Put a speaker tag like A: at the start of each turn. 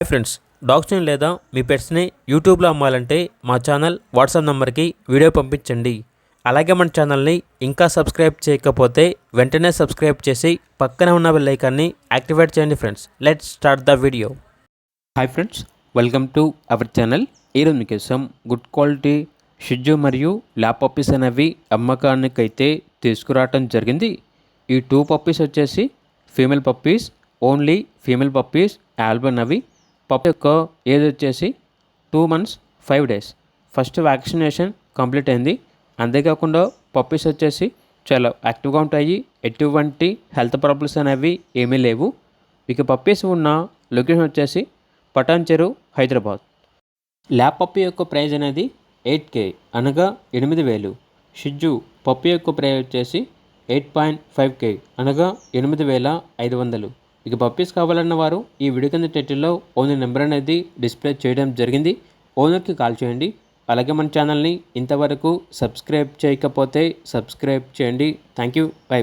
A: Hi friends, డాగ్స్ని లేదా మీ పెట్స్ని యూట్యూబ్లో అమ్మాలంటే మా ఛానల్ వాట్సాప్ నెంబర్కి వీడియో పంపించండి. అలాగే మన ఛానల్ని ఇంకా సబ్స్క్రైబ్ చేయకపోతే వెంటనే సబ్స్క్రైబ్ చేసి పక్కనే ఉన్న బెల్ ఐకాన్ని యాక్టివేట్ చేయండి. Friends, let's start the video. Hi friends, welcome to our channel. ఈరోజు మీకోసం గుడ్ క్వాలిటీ షిజ్జు మరియు ల్యాబ్ పప్పీస్ అనేవి అమ్మకానికైతే తీసుకురావటం జరిగింది. ఈ 2 పప్పీస్ వచ్చేసి female puppies, only female puppies ఆల్బన్ అవి. పప్పి యొక్క ఏజ్ వచ్చేసి 2 months 5 days. First vaccination complete అయింది. అంతేకాకుండా పప్పీస్ వచ్చేసి చాలా యాక్టివ్గా ఉంటాయి. ఎటువంటి హెల్త్ ప్రాబ్లమ్స్ అనేవి ఏమీ లేవు. ఇక పప్పీస్ ఉన్న లొకేషన్ వచ్చేసి పటాన్ చెరు, హైదరాబాద్. ల్యాబ్ పప్పీ యొక్క ప్రైజ్ అనేది 8K అనగా 8,000. షిజ్జు పప్పీ యొక్క ప్రైజ్ వచ్చేసి 8.5K అనగా 8,500. ఇక పప్పీస్ కావాలన్న వారు ఈ వీడియో కింద టైటిల్లో ఓనర్ నెంబర్ అనేది డిస్ప్లే చేయడం జరిగింది. ఓనర్కి కాల్ చేయండి. అలాగే మన ఛానల్ని ఇంతవరకు సబ్స్క్రైబ్ చేయకపోతే సబ్స్క్రైబ్ చేయండి. Thank you. బై.